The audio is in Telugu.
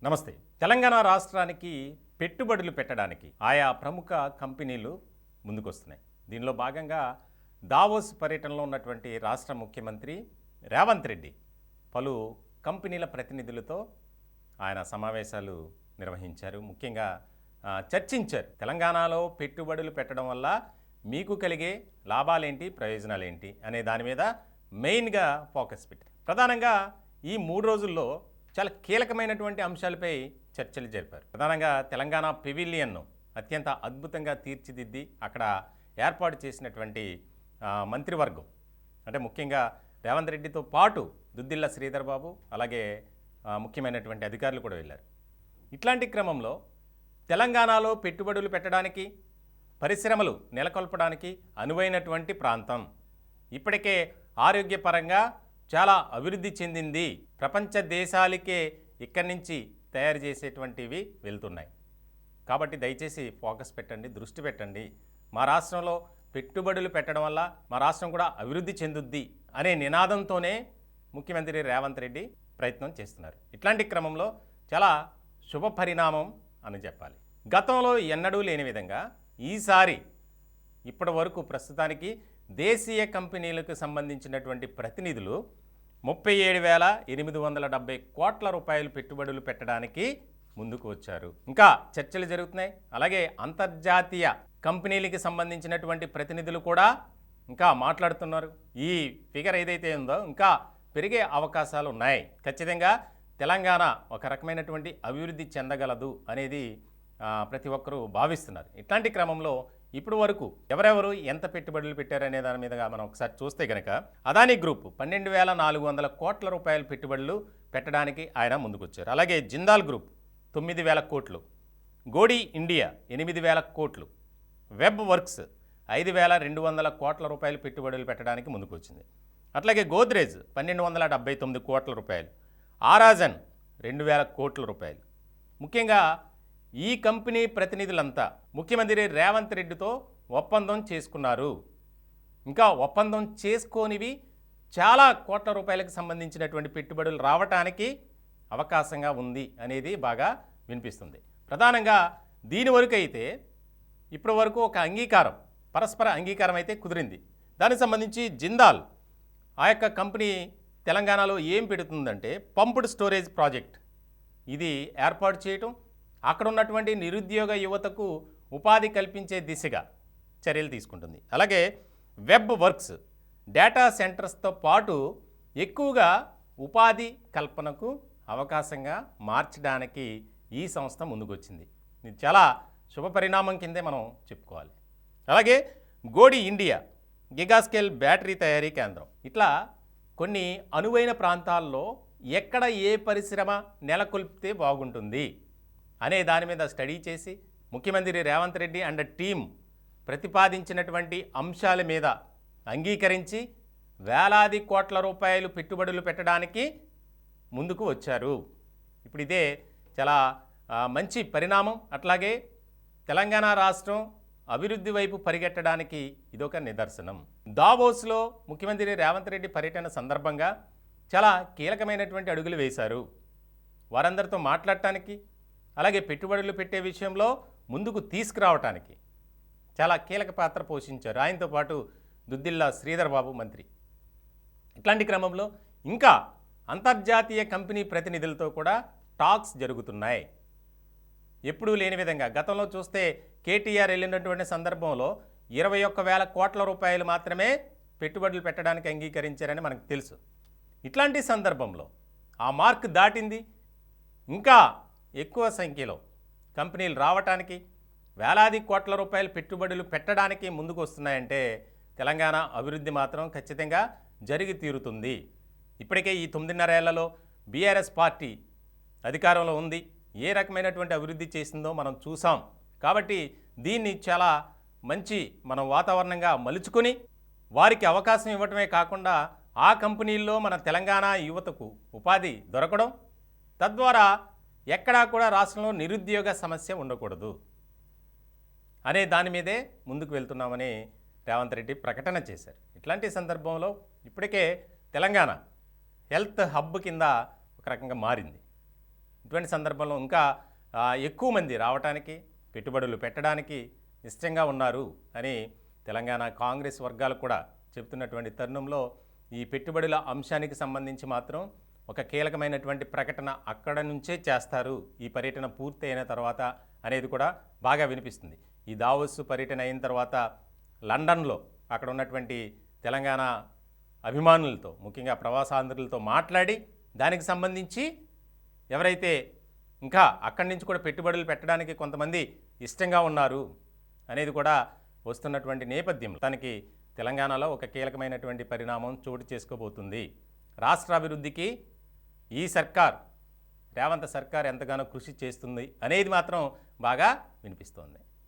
నమస్తే. తెలంగాణ రాష్ట్రానికి పెట్టుబడులు పెట్టడానికి ఆయా ప్రముఖ కంపెనీలు ముందుకొస్తున్నాయి. దీనిలో భాగంగా దావోస్ పర్యటనలో ఉన్నటువంటి రాష్ట్ర ముఖ్యమంత్రి రేవంత్ రెడ్డి పలు కంపెనీల ప్రతినిధులతో ఆయన సమావేశాలు నిర్వహించారు. ముఖ్యంగా చర్చించారు. తెలంగాణలో పెట్టుబడులు పెట్టడం వల్ల మీకు కలిగే లాభాలేంటి, ప్రయోజనాలేంటి అనే దాని మీద మెయిన్గా ఫోకస్ పెట్టారు. ప్రధానంగా ఈ 3 రోజుల్లో చాలా కీలకమైనటువంటి అంశాలపై చర్చలు జరిపారు. ప్రధానంగా తెలంగాణ పెవిలియన్ను అత్యంత అద్భుతంగా తీర్చిదిద్ది అక్కడ ఏర్పాటు చేసినటువంటి మంత్రివర్గం, అంటే ముఖ్యంగా రేవంత్ రెడ్డితో పాటు దుద్దిల్ల శ్రీధర్ బాబు, అలాగే ముఖ్యమైనటువంటి అధికారులు కూడా వెళ్ళారు. ఇట్లాంటి క్రమంలో తెలంగాణలో పెట్టుబడులు పెట్టడానికి, పరిశ్రమలు నెలకొల్పడానికి అనువైనటువంటి ప్రాంతం, ఇప్పటికే ఆరోగ్యపరంగా చాలా అభివృద్ధి చెందింది, ప్రపంచ దేశాలకే ఇక్కడి నుంచి తయారు చేసేటువంటివి వెళ్తున్నాయి. కాబట్టి దయచేసి ఫోకస్ పెట్టండి, దృష్టి పెట్టండి. మా రాష్ట్రంలో పెట్టుబడులు పెట్టడం వల్ల మా రాష్ట్రం కూడా అభివృద్ధి చెందుద్ది అనే నినాదంతోనే ముఖ్యమంత్రి రేవంత్ రెడ్డి ప్రయత్నం చేస్తున్నారు. ఇట్లాంటి క్రమంలో చాలా శుభ పరిణామం అని చెప్పాలి. గతంలో ఎన్నడూ లేని విధంగా ఈసారి ఇప్పటి వరకు ప్రస్తుతానికి దేశీయ కంపెనీలకు సంబంధించినటువంటి ప్రతినిధులు 37,870 కోట్ల రూపాయలు పెట్టుబడులు పెట్టడానికి ముందుకు వచ్చారు. ఇంకా చర్చలు జరుగుతున్నాయి. అలాగే అంతర్జాతీయ కంపెనీలకి సంబంధించినటువంటి ప్రతినిధులు కూడా ఇంకా మాట్లాడుతున్నారు. ఈ ఫిగర్ ఏదైతే ఉందో ఇంకా పెరిగే అవకాశాలు ఉన్నాయి. ఖచ్చితంగా తెలంగాణ ఒక రకమైనటువంటి అభివృద్ధి చెందగలదు అనేది ప్రతి ఒక్కరూ భావిస్తున్నారు. ఇట్లాంటి క్రమంలో ఇప్పుడు వరకు ఎవరెవరు ఎంత పెట్టుబడులు పెట్టారనే దాని మీద మనం ఒకసారి చూస్తే కనుక అదానీ గ్రూప్ 12,400 కోట్ల రూపాయల పెట్టుబడులు పెట్టడానికి ఆయన ముందుకొచ్చారు. అలాగే జిందాల్ గ్రూప్ 9,000 కోట్లు, గోడి ఇండియా 8,000 కోట్లు, వెబ్ వర్క్స్ 5,200 కోట్ల రూపాయలు పెట్టుబడులు పెట్టడానికి ముందుకొచ్చింది. అట్లాగే గోద్రేజ్ 1,279 కోట్ల రూపాయలు, ఆరాజన్ 2,000 కోట్ల రూపాయలు. ముఖ్యంగా ఈ కంపెనీ ప్రతినిధులంతా ముఖ్యమంత్రి రేవంత్ రెడ్డితో ఒప్పందం చేసుకున్నారు. ఇంకా ఒప్పందం చేసుకోనివి చాలా కోట్ల రూపాయలకు సంబంధించినటువంటి పెట్టుబడులు రావటానికి అవకాశంగా ఉంది అనేది బాగా వినిపిస్తుంది. ప్రధానంగా దీని వరకు అయితే ఇప్పటి వరకు ఒక అంగీకారం, పరస్పర అంగీకారం అయితే కుదిరింది. దానికి సంబంధించి జిందాల్ ఆ యొక్క కంపెనీ తెలంగాణలో ఏం పెడుతుందంటే పంప్డ్ స్టోరేజ్ ప్రాజెక్ట్ ఇది ఏర్పాటు చేయటం, అక్కడ ఉన్నటువంటి నిరుద్యోగ యువతకు ఉపాధి కల్పించే దిశగా చర్యలు తీసుకుంటుంది. అలాగే వెబ్ వర్క్స్ డేటా సెంటర్స్తో పాటు ఎక్కువగా ఉపాధి కల్పనకు అవకాశంగా మార్చడానికి ఈ సంస్థ ముందుకొచ్చింది. ఇది చాలా శుభ పరిణామం కిందే మనం చెప్పుకోవాలి. అలాగే గోడి ఇండియా గిగాస్కేల్ బ్యాటరీ తయారీ కేంద్రం, ఇట్లా కొన్ని అనువైన ప్రాంతాల్లో ఎక్కడ ఏ పరిశ్రమ నెలకొల్పితే బాగుంటుంది అనే దాని మీద స్టడీ చేసి ముఖ్యమంత్రి రేవంత్ రెడ్డి అండ్ టీం ప్రతిపాదించినటువంటి అంశాల మీద అంగీకరించి వేలాది కోట్ల రూపాయలు పెట్టుబడులు పెట్టడానికి ముందుకు వచ్చారు. ఇప్పుడు ఇదే చాలా మంచి పరిణామం. అట్లాగే తెలంగాణ రాష్ట్రం అభివృద్ధి వైపు పరిగెట్టడానికి ఇదొక నిదర్శనం. దావోస్లో ముఖ్యమంత్రి రేవంత్ రెడ్డి పర్యటన సందర్భంగా చాలా కీలకమైనటువంటి అడుగులు వేశారు. వారందరితో మాట్లాడటానికి, అలాగే పెట్టుబడులు పెట్టే విషయంలో ముందుకు తీసుకురావటానికి చాలా కీలక పాత్ర పోషించారు. ఆయనతో పాటు దుద్దిల్ల శ్రీధర్ బాబు మంత్రి. ఇట్లాంటి క్రమంలో ఇంకా అంతర్జాతీయ కంపెనీ ప్రతినిధులతో కూడా టాక్స్ జరుగుతున్నాయి. ఎప్పుడూ లేని విధంగా గతంలో చూస్తే కేటీఆర్ వెళ్ళినటువంటి సందర్భంలో 21,000 కోట్ల రూపాయలు మాత్రమే పెట్టుబడులు పెట్టడానికి అంగీకరించారని మనకు తెలుసు. ఇట్లాంటి సందర్భంలో ఆ మార్క్ దాటింది. ఇంకా ఎక్కువ సంఖ్యలో కంపెనీలు రావటానికి, వేలాది కోట్ల రూపాయలు పెట్టుబడులు పెట్టడానికి ముందుకు వస్తున్నాయంటే తెలంగాణ అభివృద్ధి మాత్రం ఖచ్చితంగా జరిగి తీరుతుంది. ఇప్పటికే ఈ 9.5 ఏళ్లలో బీఆర్ఎస్ పార్టీ అధికారంలో ఉంది. ఏ రకమైనటువంటి అభివృద్ధి చేసిందో మనం చూసాం. కాబట్టి దీన్ని చాలా మంచి మనం వాతావరణంగా మలుచుకొని వారికి అవకాశం ఇవ్వటమే కాకుండా ఆ కంపెనీల్లో మన తెలంగాణ యువతకు ఉపాధి దొరకడం, తద్వారా ఎక్కడా కూడా రాష్ట్రంలో నిరుద్యోగ సమస్య ఉండకూడదు అనే దాని మీదే ముందుకు వెళ్తున్నామని రేవంత్ రెడ్డి ప్రకటన చేశారు. ఇట్లాంటి సందర్భంలో ఇప్పటికే తెలంగాణ హెల్త్ హబ్ కింద ఒక రకంగా మారింది. ఇటువంటి సందర్భంలో ఇంకా ఎక్కువ మంది రావడానికి, పెట్టుబడులు పెట్టడానికి ఇష్టంగా ఉన్నారు అని తెలంగాణ కాంగ్రెస్ వర్గాలు కూడా చెబుతున్నటువంటి తరుణంలో ఈ పెట్టుబడుల అంశానికి సంబంధించి మాత్రం ఒక కీలకమైనటువంటి ప్రకటన అక్కడ నుంచే చేస్తారు ఈ పర్యటన పూర్తి అయిన తర్వాత అనేది కూడా బాగా వినిపిస్తుంది. ఈ దావోస్ పర్యటన అయిన తర్వాత లండన్లో అక్కడ ఉన్నటువంటి తెలంగాణ అభిమానులతో, ముఖ్యంగా ప్రవాసాంధ్రులతో మాట్లాడి దానికి సంబంధించి ఎవరైతే ఇంకా అక్కడి నుంచి కూడా పెట్టుబడులు పెట్టడానికి కొంతమంది ఇష్టంగా ఉన్నారు అనేది కూడా వస్తున్నటువంటి నేపథ్యంలో తనకి తెలంగాణలో ఒక కీలకమైనటువంటి పరిణామం చోటు చేసుకోబోతుంది. రాష్ట్రాభివృద్ధికి ఈ సర్కార్, రేవంత్ సర్కార్ ఎంతగానో కృషి చేస్తుంది అనేది మాత్రం బాగా వినిపిస్తోంది.